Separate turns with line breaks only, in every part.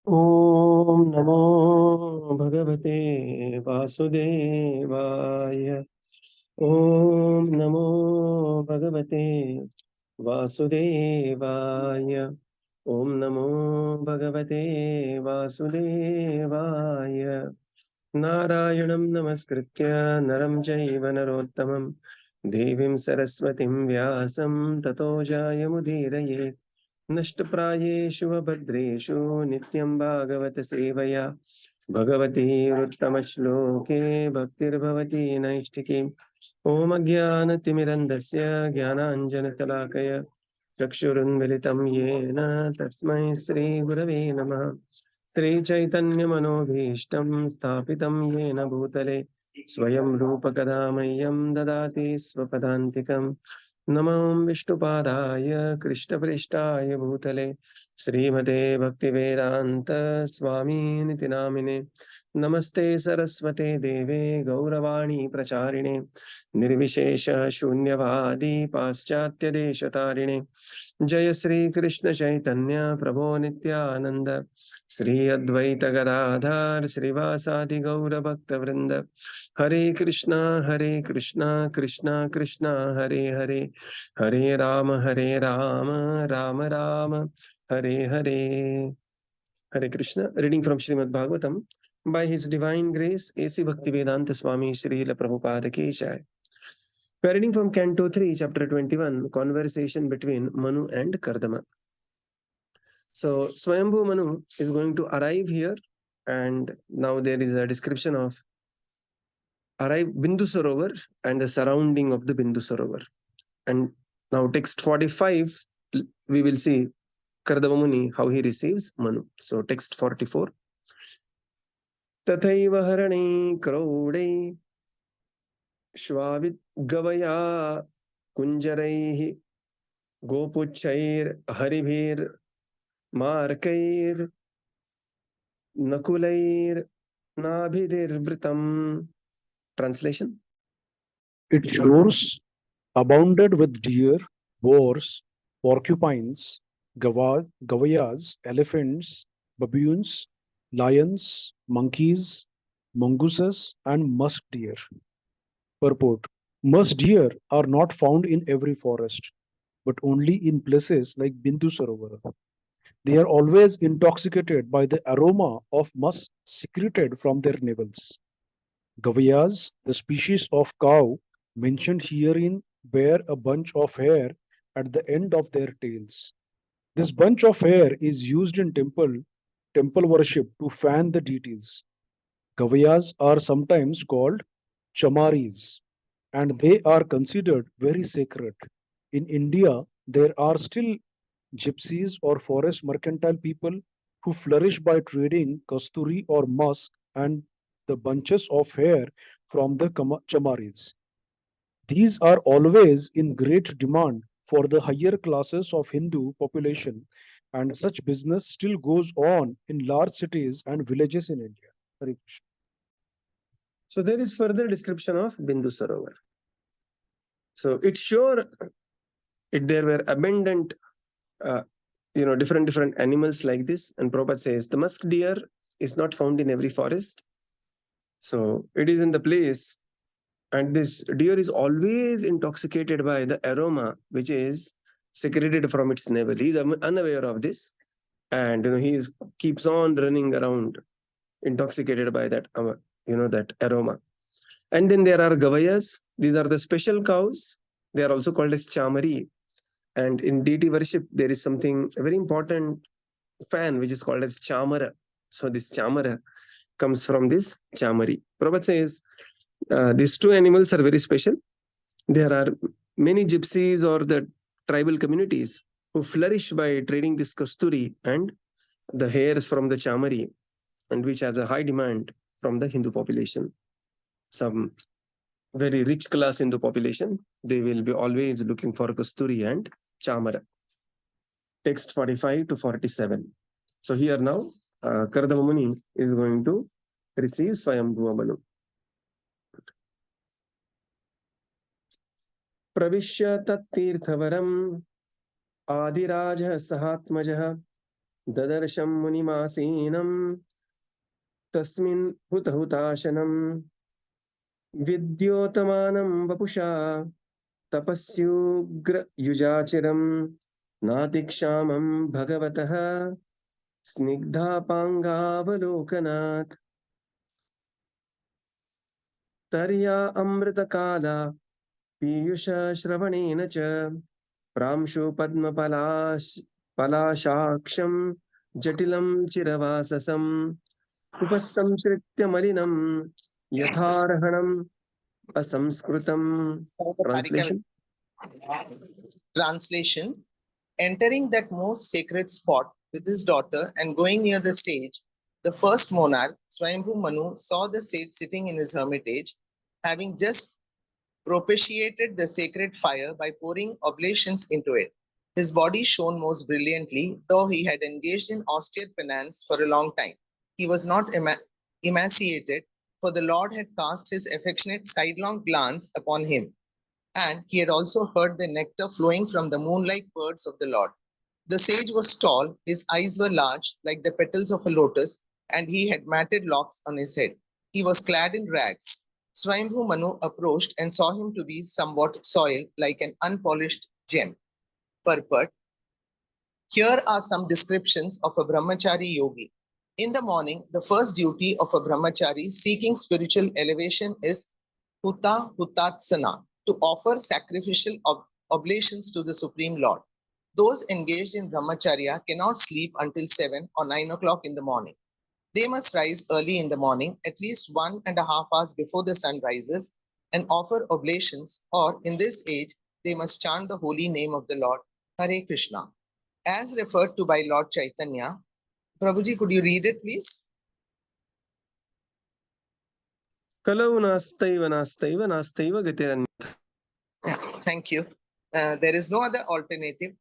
ॐ नमो भगवते वासुदेवाय। ॐ नमो भगवते वासुदेवाय। ॐ नमो भगवते वासुदेवाय। नारायणं नमस्कृत्य नरं चैव नरोत्तमं देवीं सरस्वतीं व्यासं ततो जयमुदीरये। नष्टप्रायेषु भद्रेषु नित्यं भागवत सेवया भगवती उत्तमश्लोके भक्तिर्भवति नैष्ठिकी। ॐ अज्ञानतिमिरन्धस्य ज्ञानाञ्जनशलाकय चक्षुरुन्मिलितं येन तस्मै श्रीगुरवे नमः। श्रीचैतन्यमनोभीष्टं स्थापितं येन भूतले स्वयं रूपकदा मह्यं ददाति स्वपदान्तिकम्। नमो विष्णुपादाय कृष्णप्रेष्ठाय भूतले श्रीमते भक्तिवेदान्त स्वामीनिति नामिने। नमस्ते सरस्वते देवे गौरवाणी प्रचारिणे निर्विशेष शून्यवादी पाश्चात्य देशतारिणे। जय श्री कृष्ण चैतन्य प्रभो नित्यानंद श्री अद्वैत गदाधर श्रीवासादि गौर भक्त वृंद। हरे कृष्णा कृष्णा कृष्णा हरे हरे, हरे Ram Ram Ram Hare Hare. Hare Krishna. Reading from Srimad Bhagavatam. By His Divine Grace, A.C. Bhaktivedanta Swami Srila Prabhupada Ki Jai. We are reading from Canto 3, Chapter 21, Conversation between Manu and Kardama. So, Swayambhu Manu is going to arrive here, and now there is a description of arrive Bindu Sarovar and the surrounding of the Bindu Sarovar. And now, text 45, we will see Kardama Muni, how he receives Manu. So, text 44. तथैव हरणे क्रौडे श्वाविद्गवया कुञ्जरैः गोपुच्छैर्हरिभिर्मार्कैर्नकुलैर्नाभिधिर्वृतम्. Translation.
Its shores abounded with deer, boars, porcupines, gavayas, elephants, baboons, lions, monkeys, mongooses, and musk deer. Purport: Musk deer are not found in every forest, but only in places like Bindu Sarovar. They are always intoxicated by the aroma of musk secreted from their navels. Gavayas, the species of cow mentioned herein, bear a bunch of hair at the end of their tails. This bunch of hair is used in temple worship to fan the deities. Gavayas are sometimes called chamaris, and they are considered very sacred. In India, there are still gypsies or forest mercantile people who flourish by trading kasturi or musk and the bunches of hair from the chamaris. These are always in great demand for the higher classes of Hindu population, and such business still goes on in large cities and villages in India. Hare Krishna.
So there is further description of Bindu Sarovar. So it's sure there were abundant, uh, different animals like this. And Prabhupada says the musk deer is not found in every forest. So it is in the place, and this deer is always intoxicated by the aroma which is secreted from its navel. He is unaware of this, and he keeps on running around intoxicated by that that aroma. And then there are gavayas. These are the special cows. They are also called as chamari. And in deity worship there is something very important fan which is called as chamara. So this chamara comes from this chamari. Prabhupada says these two animals are very special. There are many gypsies or the tribal communities who flourish by trading this kasturi and the hairs from the chamari, and which has a high demand from the Hindu population. Some very rich class Hindu population, they will be always looking for kasturi and chamara. Text 45 to 47. So here now, Kardama Muni is going to receive Swayambhuva Manu. प्रविश्य तत्तीर्थवरम् आदिराजः सहात्मजः ददर्शं मुनिमासीनं तस्मिन् हुतहुताशनं विद्योतमानं वपुषा तपस्युग्रयुजाचिरं नातिक्षामं भगवतः स्निग्धापाङ्गावलोकनात् तर्या अमृतकाला पीयूषश्रवणेन च प्रांशु पलाशाक्षं जटिलं चिरवाससम् उपसंसृत्य मलिनं यथार्हणम् असंस्कृतम्. Translation.
Translation: Entering that most sacred spot with his daughter and going near the sage, the first monarch, Swayambhu Manu, saw the sage sitting in his hermitage, having just propitiated the sacred fire by pouring oblations into it. His body shone most brilliantly, though he had engaged in austere penance for a long time. He was not emaciated, for the Lord had cast his affectionate sidelong glance upon him, and he had also heard the nectar flowing from the moon-like words of the Lord. The sage was tall, his eyes were large, like the petals of a lotus, and he had matted locks on his head. He was clad in rags. Swayambhu Manu approached and saw him to be somewhat soiled, like an unpolished gem. Purport: Here are some descriptions of a brahmachari yogi. In the morning, the first duty of a brahmachari seeking spiritual elevation is hutatsana, to offer sacrificial oblations to the Supreme Lord. Those engaged in brahmacharya cannot sleep until 7 or 9 o'clock in the morning. They must rise early in the morning, at least 1.5 hours before the sun rises, and offer oblations, or in this age, they must chant the holy name of the Lord, Hare Krishna. As referred to by Lord Chaitanya. Prabhuji, could you read it, please?
Kalau nastaiva nastaiva nastaiva gatiranyatha.
Yeah, thank you. There is no other alternative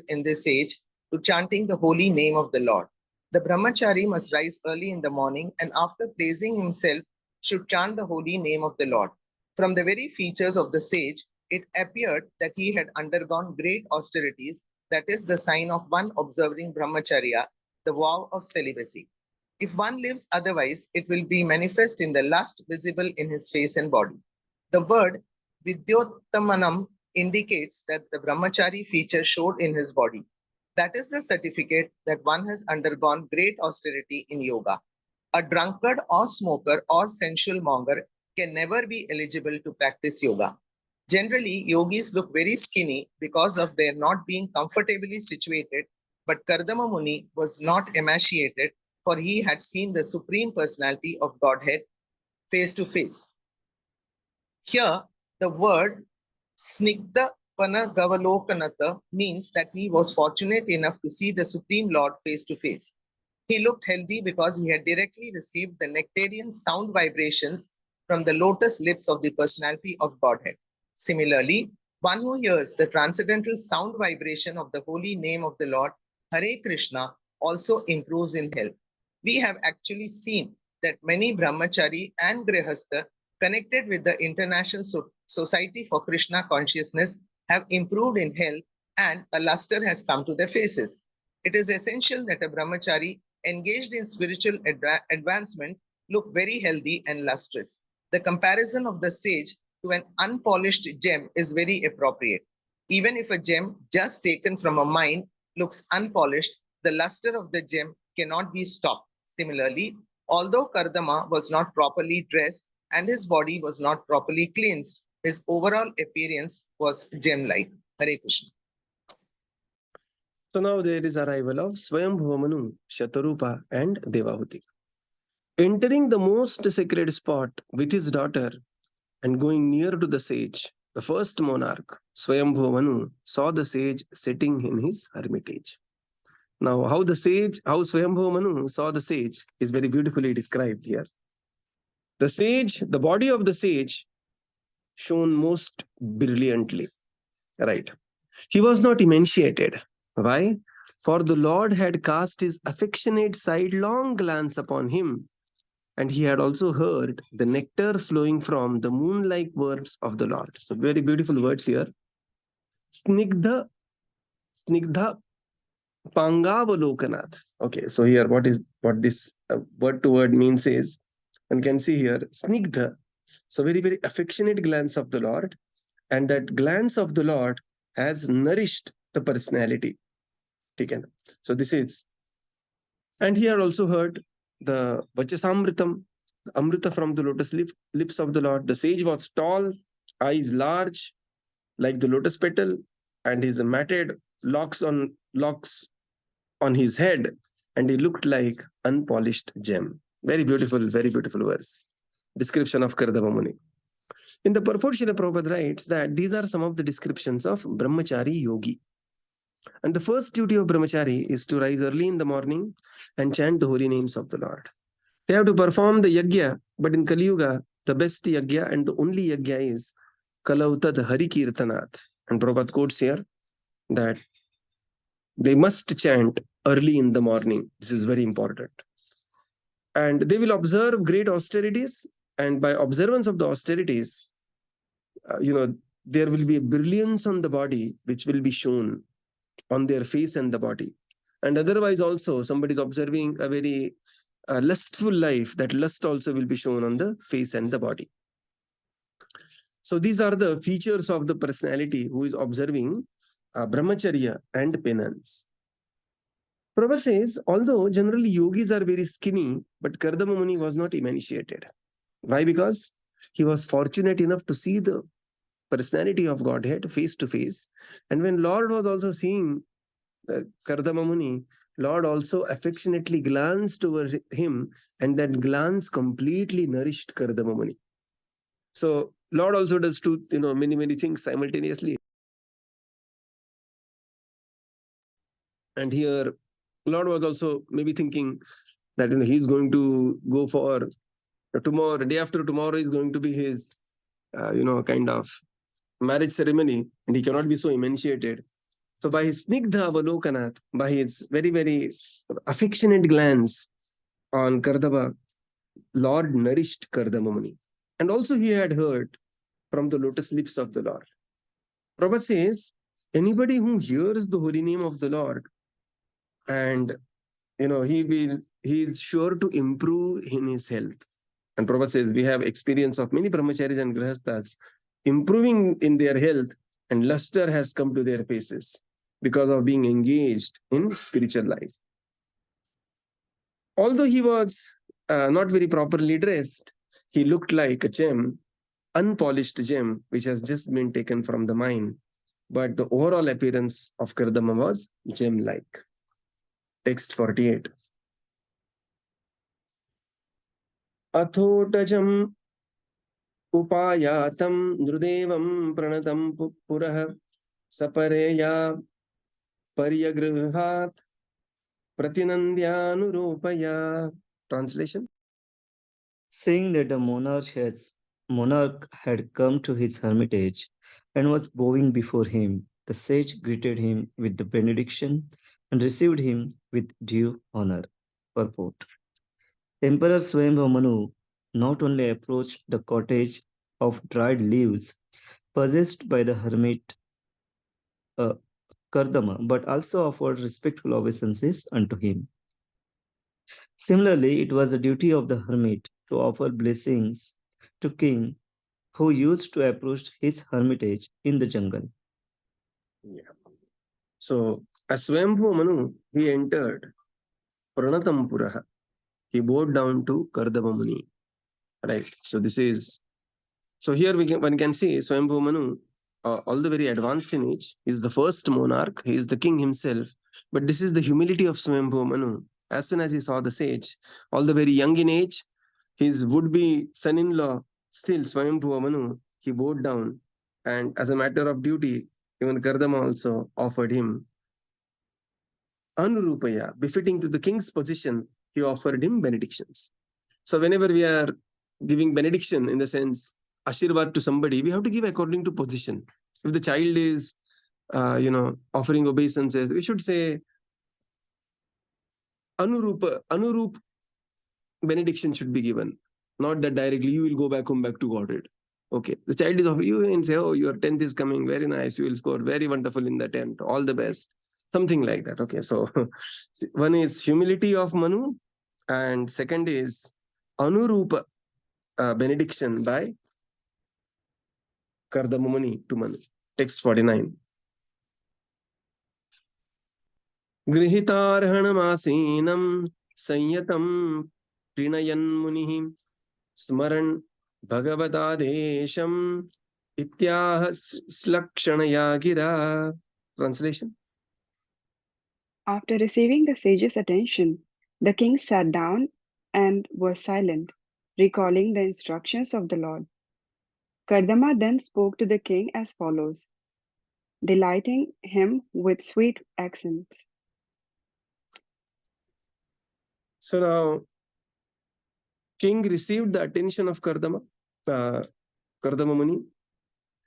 in this age to chanting the holy name of the Lord. The brahmachari must rise early in the morning and after praising himself should chant the holy name of the Lord. From the very features of the sage, it appeared that he had undergone great austerities, that is the sign of one observing brahmacharya, the vow of celibacy. If one lives otherwise, it will be manifest in the lust visible in his face and body. The word Vidyottamanam indicates that the brahmachari feature showed in his body. That is the certificate that one has undergone great austerity in yoga. A drunkard or smoker or sensual monger can never be eligible to practice yoga. Generally, yogis look very skinny because of their not being comfortably situated, but Kardama Muni was not emaciated, for he had seen the Supreme Personality of Godhead face to face. Here, the word Snigdha Panagavalokanata means that he was fortunate enough to see the Supreme Lord face to face. He looked healthy because he had directly received the nectarian sound vibrations from the lotus lips of the personality of Godhead. Similarly, one who hears the transcendental sound vibration of the holy name of the Lord, Hare Krishna, also improves in health. We have actually seen that many brahmachari and grihastha connected with the International Society for Krishna Consciousness have improved in health and a luster has come to their faces. It is essential that a brahmachari engaged in spiritual advancement look very healthy and lustrous. The comparison of the sage to an unpolished gem is very appropriate. Even if a gem just taken from a mine looks unpolished, the luster of the gem cannot be stopped. Similarly, although Kardama was not properly dressed and his body was not properly cleansed, his overall appearance was gem-like. Hare Krishna.
So now there is arrival of Swayambhuva Manu, Shatarupa and Devahuti. Entering the most sacred spot with his daughter and going near to the sage, the first monarch, Swayambhuva Manu, saw the sage sitting in his hermitage. Now, how Swayambhuva Manu saw the sage is very beautifully described here. The body of the sage shone most brilliantly, right? He was not emaciated. Why? For the Lord had cast his affectionate sidelong glance upon him, and he had also heard the nectar flowing from the moon-like words of the Lord. So very beautiful words here. Snigdha Snigdha Pangavalokanat. Okay, so here what this word to word means is, one can see here Snigdha. So very, very affectionate glance of the Lord, and that glance of the Lord has nourished the personality. Okay. So this is, and he had also heard the Vachasamritam, the Amrita from the lips of the Lord. The sage was tall, eyes large, like the lotus petal, and his matted locks on his head, and he looked like unpolished gem. Very beautiful verse. Description of Kardama Muni. In the purport, Srila Prabhupada writes that these are some of the descriptions of Brahmachari Yogi. And the first duty of Brahmachari is to rise early in the morning and chant the holy names of the Lord. They have to perform the yajna, but in Kali Yuga, the best yajna and the only yajna is Kalautad Hari Kirtanat. And Prabhupada quotes here that they must chant early in the morning. This is very important. And they will observe great austerities, and by observance of the austerities, there will be a brilliance on the body which will be shown on their face and the body. And otherwise also, somebody is observing a very lustful life, that lust also will be shown on the face and the body. So these are the features of the personality who is observing brahmacharya and penance. Prabhupada says, although generally yogis are very skinny, but Kardama Muni was not emaciated. Why? Because he was fortunate enough to see the personality of Godhead face to face. And when Lord was also seeing Kardama Muni, Lord also affectionately glanced over him, and that glance completely nourished Kardama Muni. So Lord also does many things simultaneously. And here, Lord was also maybe thinking that he's going to go for tomorrow, day after tomorrow is going to be his, kind of marriage ceremony, and he cannot be so emaciated. So by his Snigdha Avalokanat, by his very, very affectionate glance on Kardama, Lord nourished Kardama Muni. And also he had heard from the lotus lips of the Lord. Prabhupada says, anybody who hears the holy name of the Lord, and he is sure to improve in his health. And Prabhupada says, we have experience of many brahmacharis and grihasthas improving in their health, and luster has come to their faces because of being engaged in spiritual life. Although he was not very properly dressed, he looked like a gem, unpolished gem, which has just been taken from the mine. But the overall appearance of Kardama was gem-like. Text 48. Athotajam upayatam nrudevam pranatam purah sapareya paryagrihat pratinandyanurupaya. Translation.
Seeing that the monarch had come to his hermitage and was bowing before him, the sage greeted him with the benediction and received him with due honor. Purport. Emperor Swayambhu not only approached the cottage of dried leaves possessed by the hermit Kardama, but also offered respectful obeisances unto him. Similarly, it was the duty of the hermit to offer blessings to king who used to approach his hermitage in the jungle.
Yeah. So as Swayambhu Manu, he entered Pranatam Puraha. He bowed down to Kardama Muni. Right. So this is, so here one can see Swayambhu Manu, although very advanced in age, is the first monarch. He is the king himself. But this is the humility of Swayambhu Manu. As soon as he saw the sage, although very young in age, his would-be son-in-law, still Swayambhu Manu, he bowed down. And as a matter of duty, even Kardama also offered him Anurupaya, befitting to the king's position, he offered him benedictions. So whenever we are giving benediction, in the sense Ashirvad to somebody, we have to give according to position. If the child is, offering obeisances, we should say Anurup benediction should be given. Not that directly you will go back home back to Godhead. Okay, the child is of you and say, oh, your 10th is coming, very nice, you will score very wonderful in the 10th, all the best. something like that. Okay, so one is humility of Manu, and second is Anurupa benediction by Kardama Muni to Manu. Text 49. गृहीतार्हणमासीनं संयतं प्रीणयन् मुनिः स्मरन् भगवदादेशम् इत्याह श्लक्षणया गिरा. Translation.
After receiving the sage's attention, the king sat down and was silent, recalling the instructions of the Lord. Kardama then spoke to the king as follows, delighting him with sweet accents.
So now, king received the attention of Kardama Muni,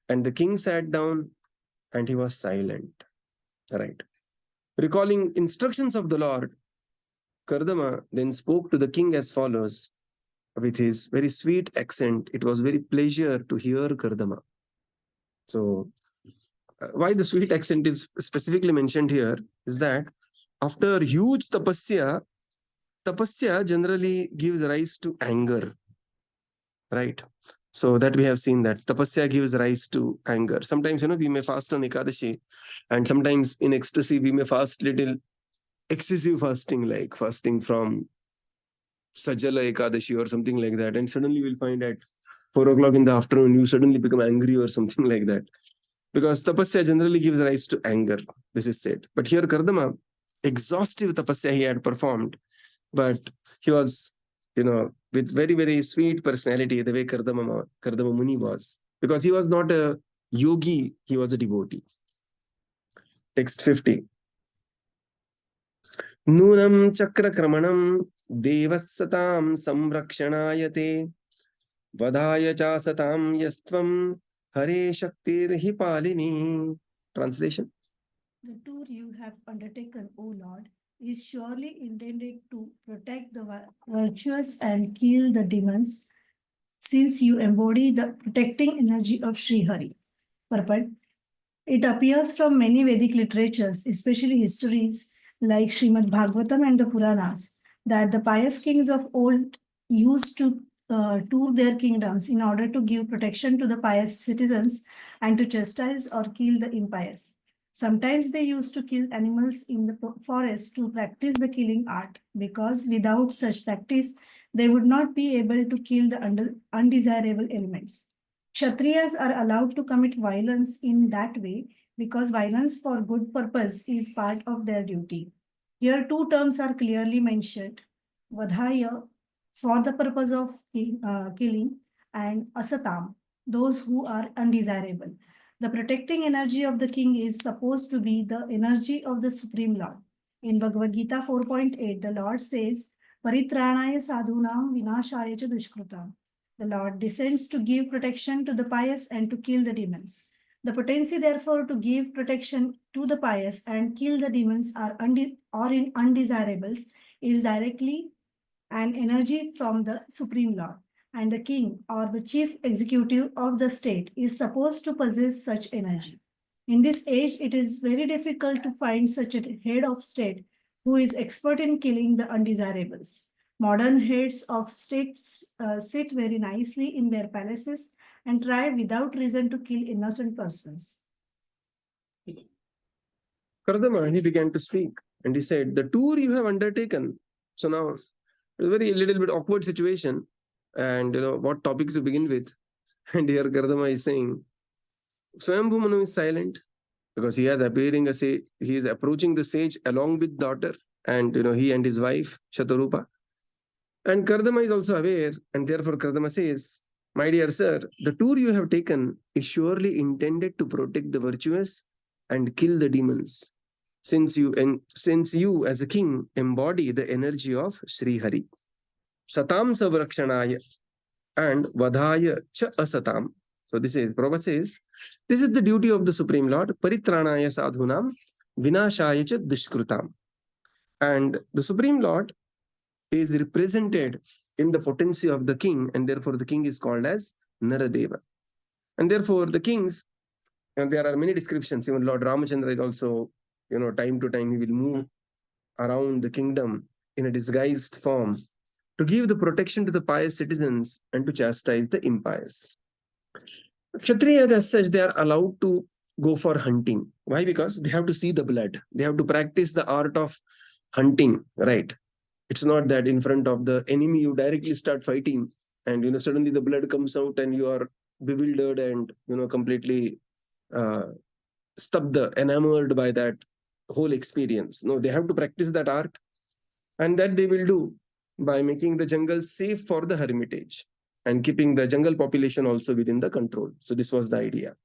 and the king sat down and he was silent. Right. Recalling instructions of the Lord, Kardama then spoke to the king as follows, with his very sweet accent. It was very pleasure to hear Kardama. So, why the sweet accent is specifically mentioned here is that after huge tapasya generally gives rise to anger, right? So that we have seen that tapasya gives rise to anger. Sometimes, we may fast on Ekadashi, and sometimes in ecstasy, we may fast little excessive fasting, like fasting from Sajala Ekadashi or something like that. And suddenly we'll find at 4 o'clock in the afternoon, you suddenly become angry or something like that. Because tapasya generally gives rise to anger, this is said. But here Kardama, exhaustive tapasya he had performed, but he was, with very, very sweet personality, the way Kardama Muni was. Because he was not a yogi, he was a devotee. Text 50. Nunam chakra kramanam devasatam samrakshanaayate vadaya chasatam yastvam hare shaktir hi palini. Translation.
The tour you have undertaken, O Lord, is surely intended to protect the virtuous and kill the demons, since you embody the protecting energy of Sri Hari. Purport. It appears from many Vedic literatures, especially histories like Srimad Bhagavatam and the Puranas, that the pious kings of old used to tour their kingdoms in order to give protection to the pious citizens and to chastise or kill the impious. Sometimes they used to kill animals in the forest to practice the killing art, because without such practice, they would not be able to kill the undesirable elements. Kshatriyas are allowed to commit violence in that way because violence for good purpose is part of their duty. Here, two terms are clearly mentioned: vadhaya, for the purpose of killing, and asatam, those who are undesirable. The protecting energy of the king is supposed to be the energy of the Supreme Lord. In Bhagavad Gita 4.8, the Lord says, Paritranaya sadhunam vinashaya cha dushkrutam. The Lord descends to give protection to the pious and to kill the demons. The potency, therefore, to give protection to the pious and kill the demons or in undesirables is directly an energy from the Supreme Lord. And the king or the chief executive of the state is supposed to possess such energy. In this age, it is very difficult to find such a head of state who is expert in killing the undesirables. Modern heads of states sit very nicely in their palaces and try without reason to kill innocent persons.
Kardama, he began to speak and he said, the tour you have undertaken. So now, it's a very little bit awkward situation. And what topics to begin with. And here Kardama is saying, Swayambhu Manu is silent because he is approaching the sage along with daughter, and he and his wife Shatarupa. And Kardama is also aware, and therefore Kardama says, my dear sir, the tour you have taken is surely intended to protect the virtuous and kill the demons, since you as a king embody the energy of Sri Hari. Satam savrakshanaya and vadhaya cha asatam. So this is, Prabhupada says, this is the duty of the Supreme Lord, paritranaya sadhunam vinashaya cha dushkrutam. And the Supreme Lord is represented in the potency of the king, and therefore the king is called as Naradeva. And therefore the kings, and there are many descriptions, even Lord Ramachandra is also, time to time he will move around the kingdom in a disguised form to give the protection to the pious citizens and to chastise the impious. Kshatriyas, as such, they are allowed to go for hunting. Why? Because they have to see the blood. They have to practice the art of hunting, right? It's not that in front of the enemy you directly start fighting and suddenly the blood comes out and you are bewildered and completely uh, stabda, enamored by that whole experience. No, they have to practice that art, and that they will do by making the jungle safe for the hermitage and keeping the jungle population also within the control. So this was the idea.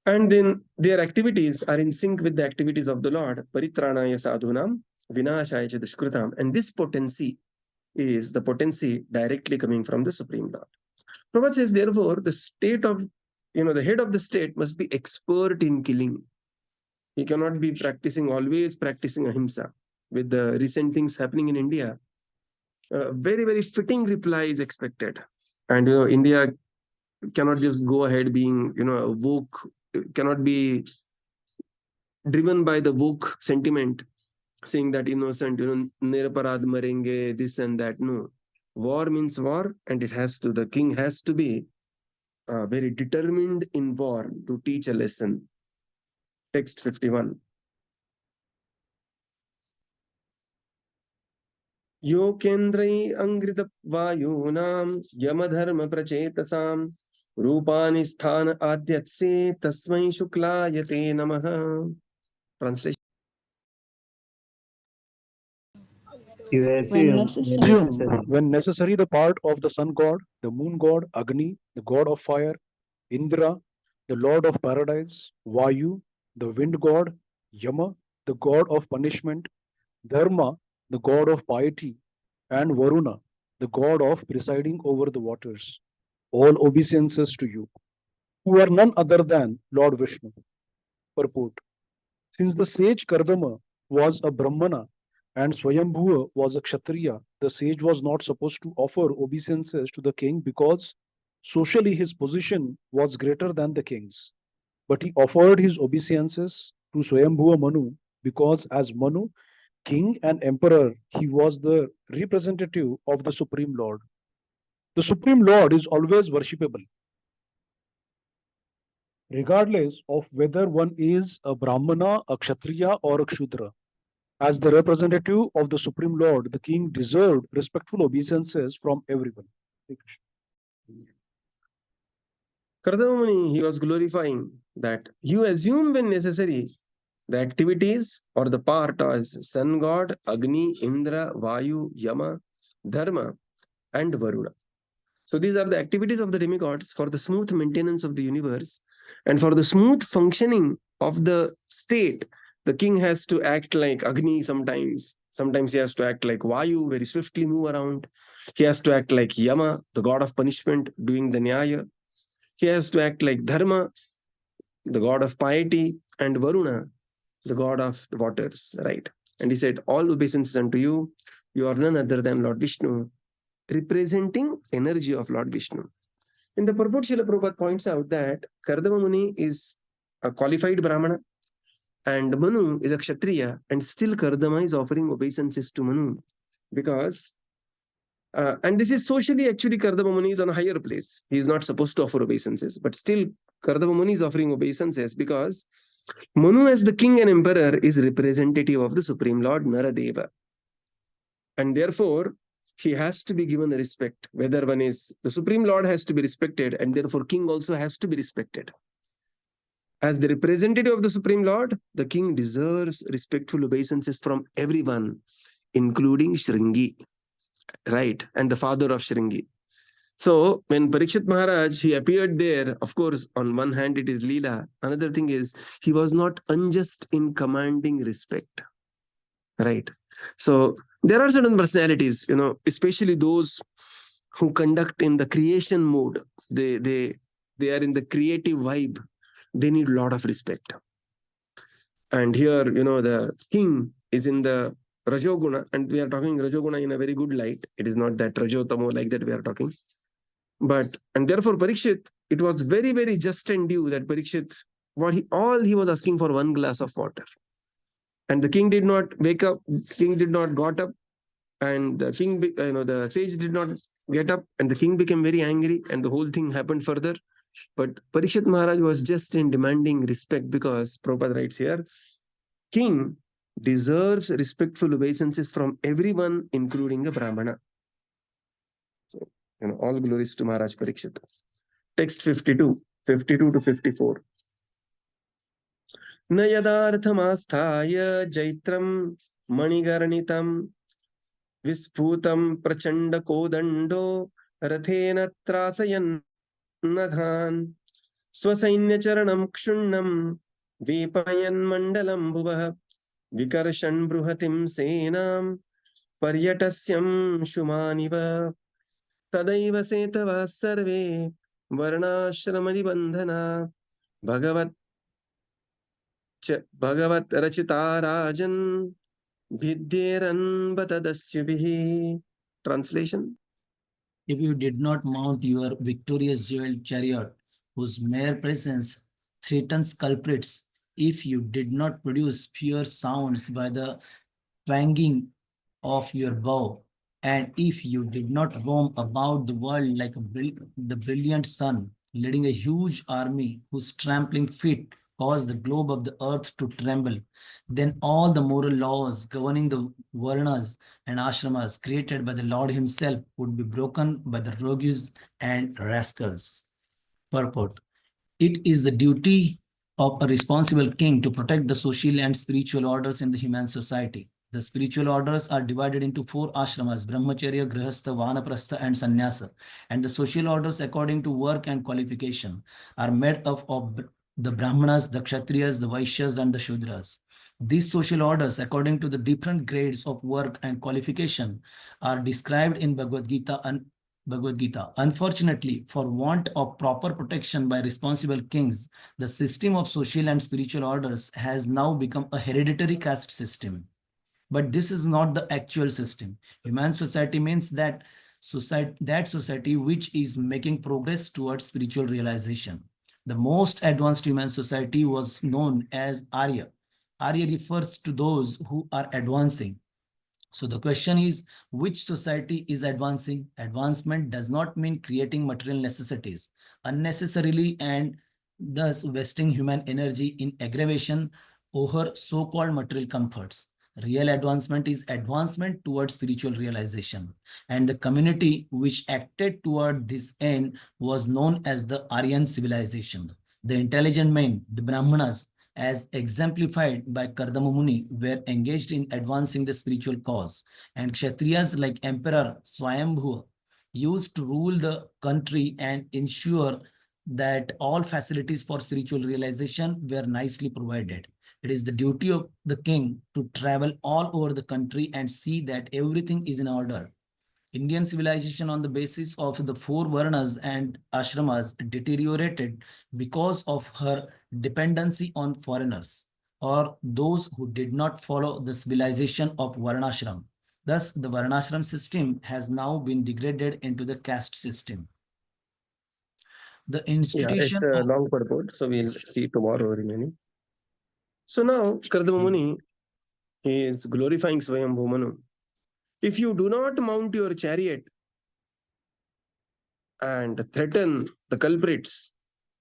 And then their activities are in sync with the activities of the Lord. Paritranaya sadhunam, vinashaya cha dushkritam. And this potency is the potency directly coming from the Supreme Lord. Prabhupada says, therefore, the state of, the head of the state must be expert in killing. He cannot be always practicing ahimsa. With the recent things happening in India, very, very fitting reply is expected. And, India cannot just go ahead being, woke, cannot be driven by the woke sentiment, saying that innocent, niraparad marenge, this and that. No. War means war, and the king has to be very determined in war to teach a lesson. Text 51. Yokendrai angrita vayunam yamadharma prachetasam rupani sthana adhyatse tasmai shuklayate namaha. Translation.
You
When
assume
necessary.
Assume when necessary the part of the sun god, the moon god, Agni, the god of fire, Indra, the lord of paradise, Vayu, the wind god, Yama, the god of punishment, Dharma, the god of piety, and Varuna, the god of presiding over the waters. All obeisances to you, who are none other than Lord Vishnu. Purport. Since the sage Kardama was a Brahmana and Swayambhuva was a Kshatriya, the sage was not supposed to offer obeisances to the king because socially his position was greater than the king's. But he offered his obeisances to Swayambhuva Manu because, as Manu, king and emperor, he was the representative of the Supreme Lord. The Supreme Lord is always worshipable, regardless of whether one is a Brahmana, a Kshatriya, or a Kshudra. As the representative of the Supreme Lord, the king deserved respectful obeisances from everyone.
Kardama Muni, he was glorifying that you assume when necessary the activities or the part as sun god, Agni, Indra, Vayu, Yama, Dharma, and Varuna. So these are the activities of the demigods for the smooth maintenance of the universe and for the smooth functioning of the state. The king has to act like Agni sometimes. Sometimes he has to act like Vayu, very swiftly move around. He has to act like Yama, the god of punishment, doing the Nyaya. He has to act like Dharma, the god of piety, and Varuna, the god of the waters, right? And he said, all obeisances unto you. You are none other than Lord Vishnu, representing energy of Lord Vishnu. In the purport, Srila Prabhupada points out that Kardama Muni is a qualified Brahmana and Manu is a Kshatriya, and still Kardama is offering obeisances to Manu because and this is socially, actually, Kardama Muni is on a higher place. He is not supposed to offer obeisances, but still Kardama Muni is offering obeisances because Manu, as the king and emperor, is representative of the Supreme Lord Naradeva. And therefore, he has to be given a respect. Whether one is, the Supreme Lord has to be respected, and therefore king also has to be respected. As the representative of the Supreme Lord, the king deserves respectful obeisances from everyone, including Shringi, right? And the father of Shringi. So when Parikshit Maharaj, he appeared there, of course, on one hand it is Leela. Another thing is, he was not unjust in commanding respect, right? So there are certain personalities, especially those who conduct in the creation mode. They are in the creative vibe. They need a lot of respect. And here, the king is in the Rajoguna, and we are talking Rajoguna in a very good light. It is not that Rajotamo like that we are talking. And therefore Parikshit, it was very, very just and due that Parikshit, all he was asking for one glass of water. And the king did not wake up, king did not got up, and the king, the sage did not get up, and the king became very angry, and the whole thing happened further. But Parikshit Maharaj was just in demanding respect, because Prabhupada writes here, king deserves respectful obeisances from everyone, including a Brahmana. So, all glories to Maharaj Parikshit. Text 52 to 54. न यदार्थमास्थाय जैत्रं मणिगर्णितं विस्फुतं प्रचण्डकोदण्डो रथेन त्रासयन्नघान् स्वसैन्यचरणं क्षुण्णं वीपयन्मण्डलं भुवः विकर्षन् बृहतिं सेनां पर्यटस्यं शुमानिव तदैव सेतवः सर्वे वर्णाश्रमनिबन्धना भगवत् रचिता राजन् भिद्येरन् बतदस्युभिः. Translation.
If you did not mount your victorious jeweled chariot, whose mere presence threatens culprits, if you did not produce fierce sounds by the twanging of your bow, and if you did not roam about the world like the brilliant sun, leading a huge army whose trampling feet cause the globe of the earth to tremble, then all the moral laws governing the varnas and ashramas created by the Lord himself would be broken by the rogues and rascals. Purport. It is the duty of a responsible king to protect the social and spiritual orders in the human society. The spiritual orders are divided into 4 ashramas: Brahmacharya, Grihastha, Vanaprastha, and Sannyasa. And the social orders, according to work and qualification, are made up of the Brahmanas, the Kshatriyas, the Vaishyas, and the Shudras. These social orders, according to the different grades of work and qualification, are described in Bhagavad Gita. Unfortunately, for want of proper protection by responsible kings, the system of social and spiritual orders has now become a hereditary caste system. But this is not the actual system. Human society means that society which is making progress towards spiritual realization. The most advanced human society was known as Arya. Arya refers to those who are advancing. So the question is, which society is advancing? Advancement does not mean creating material necessities unnecessarily and thus wasting human energy in aggravation over so-called material comforts. Real advancement is advancement towards spiritual realization. And the community which acted toward this end was known as the Aryan civilization. The intelligent men, the Brahmanas, as exemplified by Kardama Muni, were engaged in advancing the spiritual cause. And Kshatriyas like Emperor Swayambhuva used to rule the country and ensure that all facilities for spiritual realization were nicely provided. It is the duty of the king to travel all over the country and see that everything is in order. Indian civilization on the basis of the 4 varnas and ashramas deteriorated because of her dependency on foreigners or those who did not follow the civilization of varnashram. Thus, the varnashram system has now been degraded into the caste system. The institution
It's a long purport, so we'll see tomorrow remaining. So now Kardama Muni is glorifying Swayambhu Manu. If you do not mount your chariot and threaten the culprits,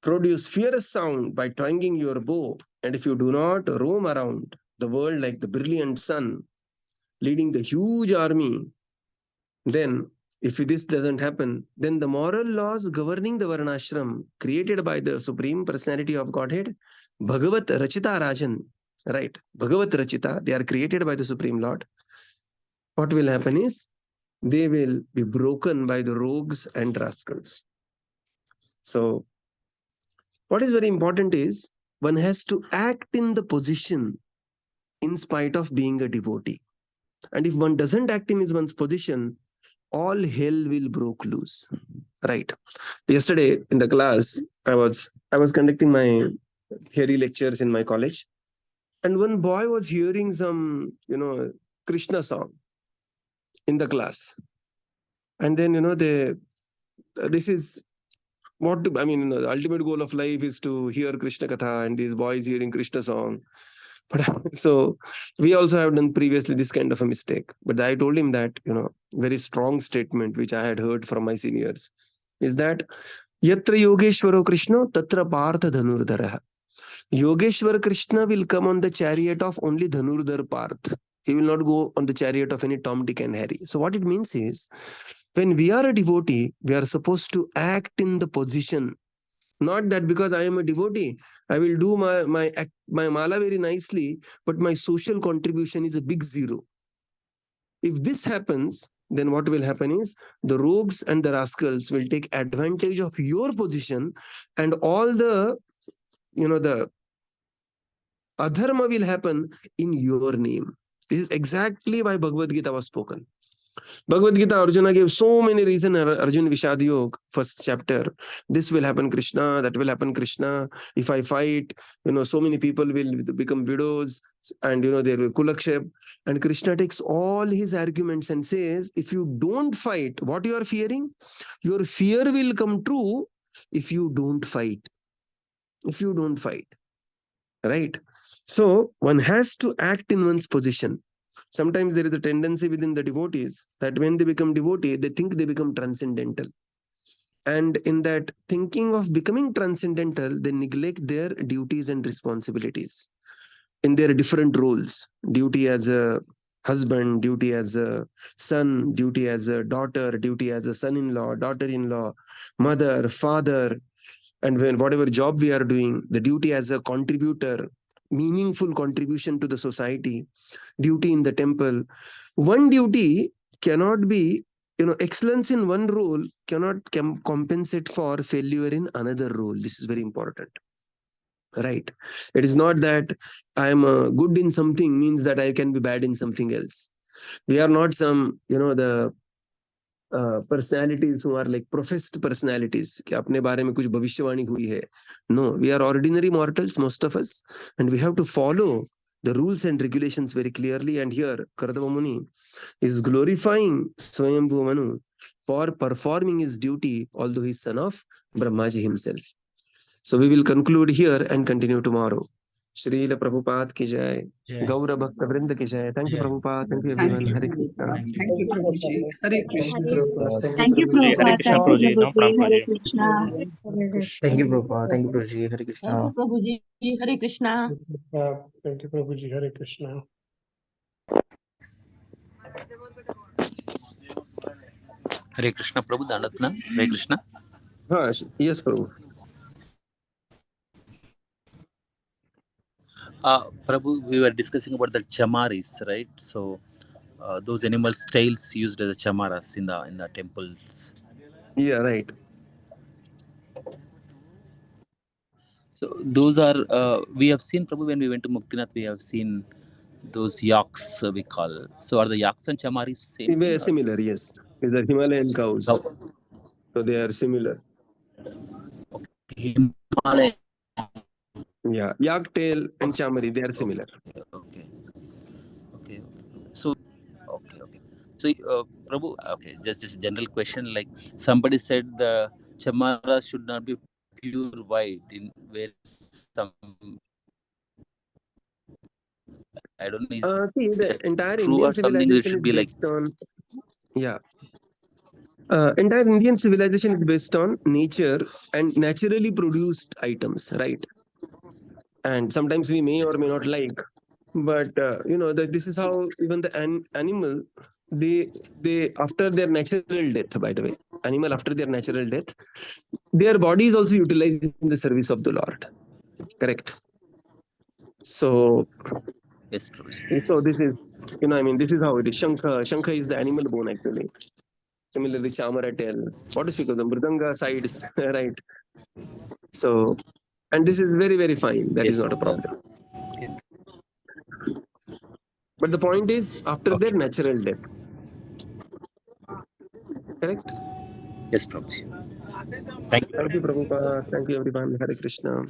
produce fierce sound by twanging your bow, and if you do not roam around the world like the brilliant sun, leading the huge army, then if this doesn't happen, then the moral laws governing the Varnashram created by the Supreme Personality of Godhead, Bhagavat Rachita Rajan, right? Bhagavat Rachita, they are created by the Supreme Lord. What will happen is they will be broken by the rogues and rascals. So what is very important is one has to act in the position in spite of being a devotee. And if one doesn't act in one's position, all hell will broke loose. Right. Yesterday in the class, I was conducting my theory lectures in my college, and one boy was hearing some, Krishna song in the class. And then, this is the ultimate goal of life is to hear Krishna Katha, and these boys hearing Krishna song. But so we also have done previously this kind of a mistake. But I told him that, very strong statement which I had heard from my seniors is that Yatra Yogeshwaro Krishna Tatra Partha Dhanurdhara. Yogeshwar Krishna will come on the chariot of only Dhanurdhar Parth. He will not go on the chariot of any Tom, Dick, and Harry. So what it means is, when we are a devotee, we are supposed to act in the position. Not that because I am a devotee, I will do my mala very nicely, but my social contribution is a big zero. If this happens, then what will happen is the rogues and the rascals will take advantage of your position, and all the adharma will happen in your name. This is exactly why Bhagavad Gita was spoken. Bhagavad Gita, Arjuna gave so many reasons. Arjuna Vishad Yoga, first chapter. This will happen, Krishna. That will happen, Krishna. If I fight, so many people will become widows, and there will kulakshep. And Krishna takes all his arguments and says, if you don't fight, what you are fearing, your fear will come true if you don't fight. If you don't fight, right? So one has to act in one's position. Sometimes there is a tendency within the devotees that when they become devotee, they think they become transcendental. And in that thinking of becoming transcendental, they neglect their duties and responsibilities in their different roles. Duty as a husband, duty as a son, duty as a daughter, duty as a son-in-law, daughter-in-law, mother, father, and when whatever job we are doing, the duty as a contributor, meaningful contribution to the society, duty in the temple. One duty cannot be, excellence in one role cannot compensate for failure in another role. This is very important, right? It is not that I am good in something means that I can be bad in something else. We are not some, the personalities who are like professed personalities कि अपने बारे में कुछ भविष्यवाणी हुई है. No, we are ordinary mortals, most of us, and we have to follow the rules and regulations very clearly. And here Kardama Muni is glorifying Swayambhu Manu for performing his duty, although he is son of Brahmaji himself. So we will conclude here and continue tomorrow. Srila Prabhupada ki jai.
Jai.
Gaura Bhakta Vrinda ki jai. Thank you,
Jai.
Prabhupada. Thank you,
Thank
everyone.
you.
Hare Krishna.
Thank you.
Thank you, Prabhuji. Hare Krishna.
Thank you,
Prabhuji. Hare
Prabhupada.
Krishna,
Thank you,
Prabhuji. No
Prabhuji.
problem,
Hare
Prabhuji.
Krishna.
Thank you, Prabhupada. Thank you, Prabhuji. Hare Krishna.
Thank you, Prabhuji. Hare Krishna.
Thank you, Prabhuji. Hare Krishna.
Hare Krishna, Prabhu. Dandatna. Hare Krishna.
Yes, Prabhu.
Prabhu, we were discussing about the chamaris, right? So those animals' tails used as chamaras in the temples.
Yeah, right.
So those are we have seen, Prabhu, when we went to Muktinath, we have seen those yaks we call. So are the yaks and chamaris same?
They are similar, yes. These are Himalayan cows.
Oh.
So they are similar.
Himalaya.
Yeah, yak tail and chamari, they are similar.
Okay. So, okay. So, Prabhu, okay, just a general question. Like somebody said, the chamara should not be pure white. In where some, I don't know.
See, the entire
true
Indian
or something? It
civilization
should
is
be like
based on, yeah. Entire Indian civilization is based on nature and naturally produced items, right? And sometimes we may or may not like, but this is how even the animal, they after their natural death, by the way, animal after their natural death, their body is also utilized in the service of the Lord. Correct. So
yes, Prabhu.
so this is, this is how it is. Shankha is the animal bone actually. Similarly, chamara tail. What to speak of the mridanga sides, right? So, and this is very, very fine. That is not a problem. But the point is, after their natural death. Correct?
Yes, Prabhu.
Thank you, Prabhupada. Thank you, everyone. Hare Krishna.